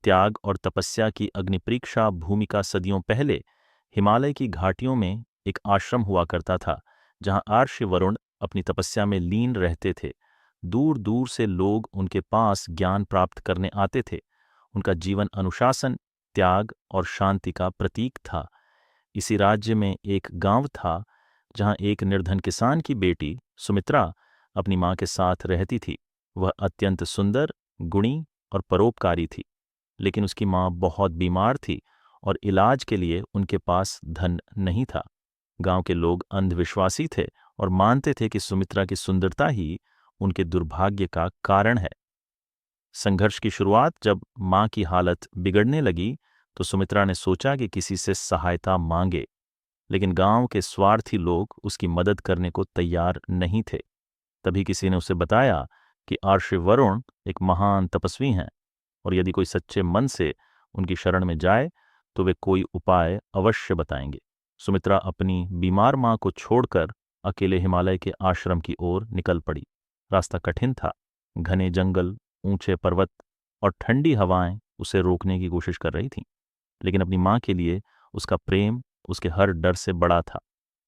त्याग और तपस्या की अग्निपरीक्षा भूमि का सदियों पहले हिमालय की घाटियों में एक आश्रम हुआ करता था, जहां आर्ष वरुण अपनी तपस्या में लीन रहते थे। दूर दूर से लोग उनके पास ज्ञान प्राप्त करने आते थे। उनका जीवन अनुशासन, त्याग और शांति का प्रतीक था। इसी राज्य में एक गांव था जहां एक निर्धन किसान की बेटी सुमित्रा अपनी मां के साथ रहती थी। वह अत्यंत सुंदर, गुणी और परोपकारी थी, लेकिन उसकी मां बहुत बीमार थी और इलाज के लिए उनके पास धन नहीं था। गांव के लोग अंधविश्वासी थे और मानते थे कि सुमित्रा की सुंदरता ही उनके दुर्भाग्य का कारण है। संघर्ष की शुरुआत जब मां की हालत बिगड़ने लगी तो सुमित्रा ने सोचा कि किसी से सहायता मांगे, लेकिन गांव के स्वार्थी लोग उसकी मदद करने को तैयार नहीं थे। तभी किसी ने उसे बताया कि आर्ष वरुण एक महान तपस्वी हैं और यदि कोई सच्चे मन से उनकी शरण में जाए तो वे कोई उपाय अवश्य बताएंगे। सुमित्रा अपनी बीमार मां को छोड़कर अकेले हिमालय के आश्रम की ओर निकल पड़ी। रास्ता कठिन था। घने जंगल, ऊंचे पर्वत और ठंडी हवाएं उसे रोकने की कोशिश कर रही थीं, लेकिन अपनी मां के लिए उसका प्रेम उसके हर डर से बड़ा था।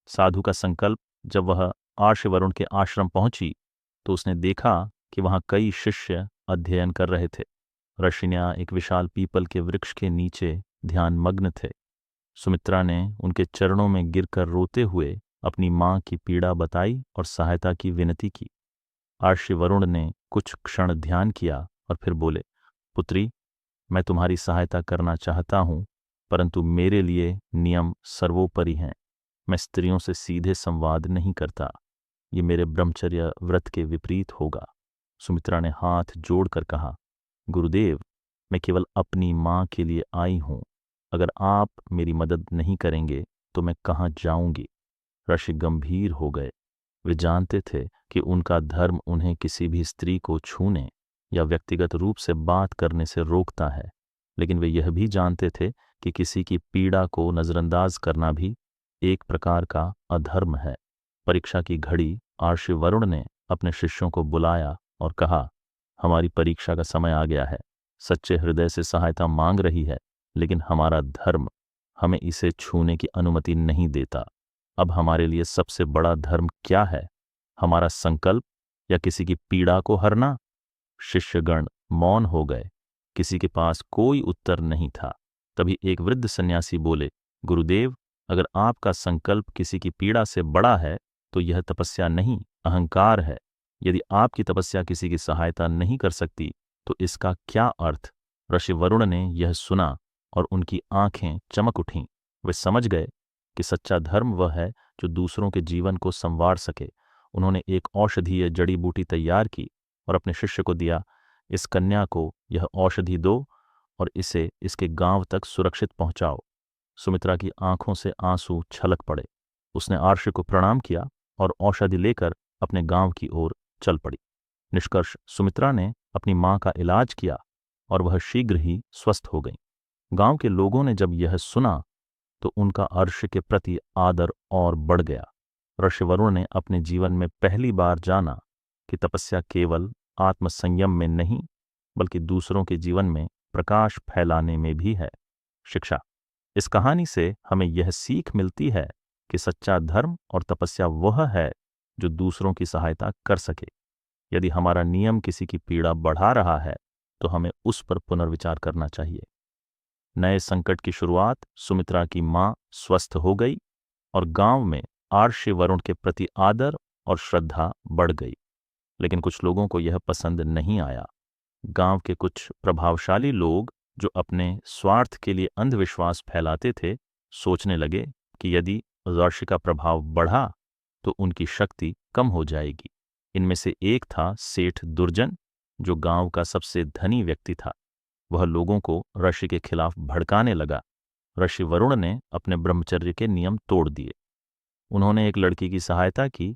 साधु का संकल्प। जब वह आर्ष वरुण के आश्रम पहुंची तो उसने देखा कि वहां कई शिष्य अध्ययन कर रहे थे। ऋषियां एक विशाल पीपल के वृक्ष के नीचे ध्यान मग्न थे। सुमित्रा ने उनके चरणों में गिरकर रोते हुए अपनी मां की पीड़ा बताई और सहायता की विनती की। आर्ष वरुण ने कुछ क्षण ध्यान किया और फिर बोले, पुत्री, मैं तुम्हारी सहायता करना चाहता हूं, परंतु मेरे लिए नियम सर्वोपरि हैं। मैं स्त्रियों से सीधे संवाद नहीं करता। ये मेरे ब्रह्मचर्य व्रत के विपरीत होगा। सुमित्रा ने हाथ जोड़कर कहा, गुरुदेव, मैं केवल अपनी मां के लिए आई हूं। अगर आप मेरी मदद नहीं करेंगे तो मैं कहां जाऊंगी। ऋषि गंभीर हो गए। वे जानते थे कि उनका धर्म उन्हें किसी भी स्त्री को छूने या व्यक्तिगत रूप से बात करने से रोकता है, लेकिन वे यह भी जानते थे कि किसी की पीड़ा को नजरअंदाज करना भी एक प्रकार का अधर्म है। परीक्षा की घड़ी आर्ष वरुण ने अपने शिष्यों को बुलाया और कहा, हमारी परीक्षा का समय आ गया है। सच्चे हृदय से सहायता मांग रही है, लेकिन हमारा धर्म हमें इसे छूने की अनुमति नहीं देता। अब हमारे लिए सबसे बड़ा धर्म क्या है? हमारा संकल्प या किसी की पीड़ा को हरना? शिष्यगण मौन हो गए। किसी के पास कोई उत्तर नहीं था। तभी एक वृद्ध सन्यासी बोले, गुरुदेव, अगर आपका संकल्प किसी की पीड़ा से बड़ा है तो यह तपस्या नहीं, अहंकार है। यदि आपकी तपस्या किसी की सहायता नहीं कर सकती तो इसका क्या अर्थ? ऋषि वरुण ने यह सुना और उनकी आंखें चमक उठीं। वे समझ गए कि सच्चा धर्म वह है जो दूसरों के जीवन को संवार सके। उन्होंने एक औषधीय जड़ी बूटी तैयार की और अपने शिष्य को दिया। इस कन्या को यह औषधि दो और इसे इसके गांव तक सुरक्षित पहुंचाओ। सुमित्रा की आंखों से आंसू छलक पड़े। उसने आर्ष को प्रणाम किया और औषधि लेकर अपने गांव की ओर चल पड़ी। निष्कर्ष, सुमित्रा ने अपनी मां का इलाज किया और वह शीघ्र ही स्वस्थ हो गई। गांव के लोगों ने जब यह सुना तो उनका अर्श के प्रति आदर और बढ़ गया। ऋषि वरुण ने अपने जीवन में पहली बार जाना कि तपस्या केवल आत्मसंयम में नहीं, बल्कि दूसरों के जीवन में प्रकाश फैलाने में भी है। शिक्षा। इस कहानी से हमें यह सीख मिलती है कि सच्चा धर्म और तपस्या वह है जो दूसरों की सहायता कर सके। यदि हमारा नियम किसी की पीड़ा बढ़ा रहा है तो हमें उस पर पुनर्विचार करना चाहिए। नए संकट की शुरुआत। सुमित्रा की मां स्वस्थ हो गई और गांव में आर्ष वरुण के प्रति आदर और श्रद्धा बढ़ गई। लेकिन कुछ लोगों को यह पसंद नहीं आया। गांव के कुछ प्रभावशाली लोग जो अपने स्वार्थ के लिए अंधविश्वास फैलाते थे, सोचने लगे कि यदि ऋषि का प्रभाव बढ़ा तो उनकी शक्ति कम हो जाएगी। इनमें से एक था सेठ दुर्जन, जो गांव का सबसे धनी व्यक्ति था। वह लोगों को ऋषि के खिलाफ भड़काने लगा। ऋषि वरुण ने अपने ब्रह्मचर्य के नियम तोड़ दिए। उन्होंने एक लड़की की सहायता की,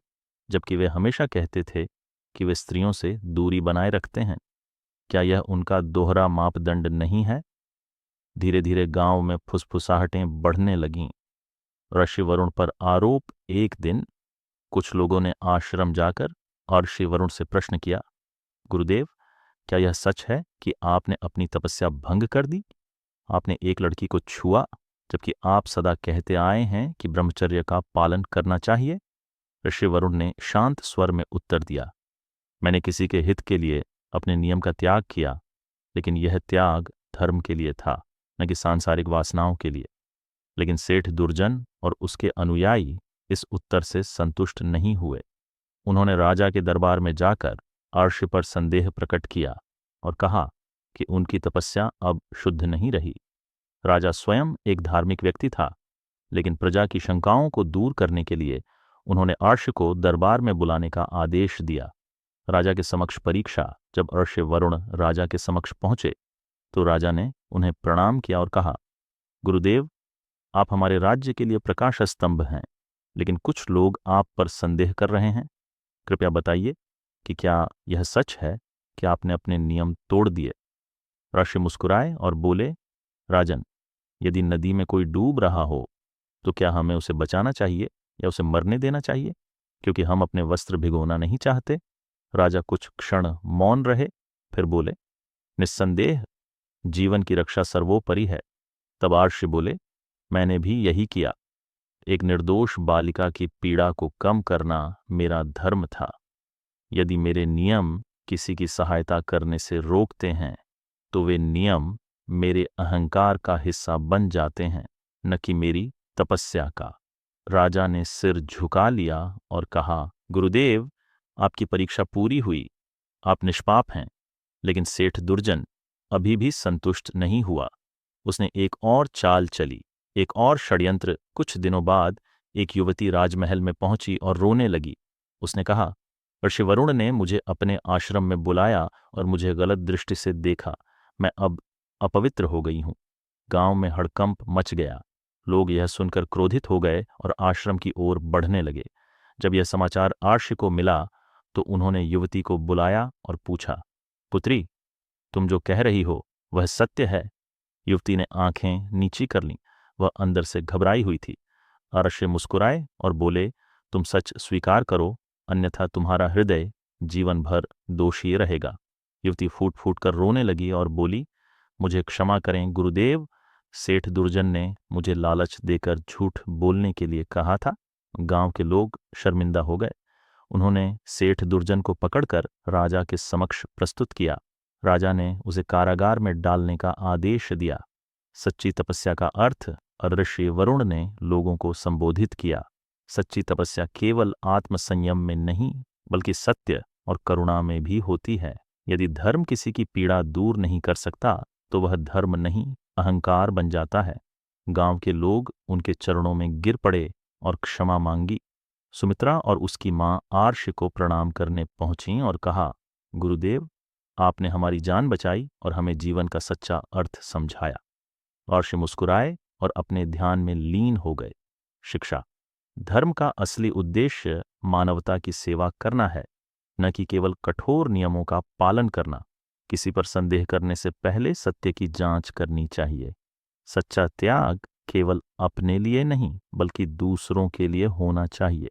जबकि वे हमेशा कहते थे कि वे स्त्रियों से दूरी बनाए रखते हैं। क्या यह उनका दोहरा मापदंड नहीं है? धीरे धीरे गांव में फुसफुसाहटें बढ़ने लगीं। ऋषि वरुण पर आरोप। एक दिन कुछ लोगों ने आश्रम जाकर ऋषि वरुण से प्रश्न किया, गुरुदेव, क्या यह सच है कि आपने अपनी तपस्या भंग कर दी? आपने एक लड़की को छुआ, जबकि आप सदा कहते आए हैं कि ब्रह्मचर्य का पालन करना चाहिए। ऋषि वरुण ने शांत स्वर में उत्तर दिया, मैंने किसी के हित के लिए अपने नियम का त्याग किया, लेकिन यह त्याग धर्म के लिए था, न कि सांसारिक वासनाओं के लिए। लेकिन सेठ दुर्जन और उसके अनुयायी इस उत्तर से संतुष्ट नहीं हुए। उन्होंने राजा के दरबार में जाकर अर्श पर संदेह प्रकट किया और कहा कि उनकी तपस्या अब शुद्ध नहीं रही। राजा स्वयं एक धार्मिक व्यक्ति था, लेकिन प्रजा की शंकाओं को दूर करने के लिए उन्होंने अर्श को दरबार में बुलाने का आदेश दिया। राजा के समक्ष परीक्षा। जब अर्श वरुण राजा के समक्ष पहुंचे तो राजा ने उन्हें प्रणाम किया और कहा, गुरुदेव, आप हमारे राज्य के लिए प्रकाश स्तंभ हैं, लेकिन कुछ लोग आप पर संदेह कर रहे हैं। कृपया बताइए कि क्या यह सच है कि आपने अपने नियम तोड़ दिए? ऋषि मुस्कुराए और बोले, राजन, यदि नदी में कोई डूब रहा हो तो क्या हमें उसे बचाना चाहिए या उसे मरने देना चाहिए, क्योंकि हम अपने वस्त्र भिगोना नहीं चाहते? राजा कुछ क्षण मौन रहे, फिर बोले, निस्संदेह जीवन की रक्षा सर्वोपरि है। तब आर्ष बोले, मैंने भी यही किया। एक निर्दोष बालिका की पीड़ा को कम करना मेरा धर्म था। यदि मेरे नियम किसी की सहायता करने से रोकते हैं तो वे नियम मेरे अहंकार का हिस्सा बन जाते हैं, न कि मेरी तपस्या का। राजा ने सिर झुका लिया और कहा, गुरुदेव, आपकी परीक्षा पूरी हुई, आप निष्पाप हैं। लेकिन सेठ दुर्जन अभी भी संतुष्ट नहीं हुआ। उसने एक और चाल चली, एक और षड्यंत्र। कुछ दिनों बाद एक युवती राजमहल में पहुंची और रोने लगी। उसने कहा, ऋषि वरुण ने मुझे अपने आश्रम में बुलाया और मुझे गलत दृष्टि से देखा। मैं अब अपवित्र हो गई हूं। गांव में हड़कंप मच गया। लोग यह सुनकर क्रोधित हो गए और आश्रम की ओर बढ़ने लगे। जब यह समाचार आर्ष को मिला तो उन्होंने युवती को बुलाया और पूछा, पुत्री, तुम जो कह रही हो वह सत्य है? युवती ने आंखें नीची कर लीं। वह अंदर से घबराई हुई थी। आर्ष मुस्कुराए और बोले, तुम सच स्वीकार करो, अन्यथा तुम्हारा हृदय जीवन भर दोषी रहेगा। युवती फूट फूट कर रोने लगी और बोली, मुझे क्षमा करें गुरुदेव, सेठ दुर्जन ने मुझे लालच देकर झूठ बोलने के लिए कहा था। गांव के लोग शर्मिंदा हो गए। उन्होंने सेठ दुर्जन को पकड़कर राजा के समक्ष प्रस्तुत किया। राजा ने उसे कारागार में डालने का आदेश दिया। सच्ची तपस्या का अर्थ ऋषि वरुण ने लोगों को संबोधित किया। सच्ची तपस्या केवल आत्मसंयम में नहीं, बल्कि सत्य और करुणा में भी होती है। यदि धर्म किसी की पीड़ा दूर नहीं कर सकता तो वह धर्म नहीं, अहंकार बन जाता है। गांव के लोग उनके चरणों में गिर पड़े और क्षमा मांगी। सुमित्रा और उसकी मां आर्ष को प्रणाम करने पहुंची और कहा, गुरुदेव, आपने हमारी जान बचाई और हमें जीवन का सच्चा अर्थ समझाया। आर्ष मुस्कुराए और अपने ध्यान में लीन हो गए। शिक्षा। धर्म का असली उद्देश्य मानवता की सेवा करना है, न कि केवल कठोर नियमों का पालन करना। किसी पर संदेह करने से पहले सत्य की जांच करनी चाहिए। सच्चा त्याग केवल अपने लिए नहीं, बल्कि दूसरों के लिए होना चाहिए।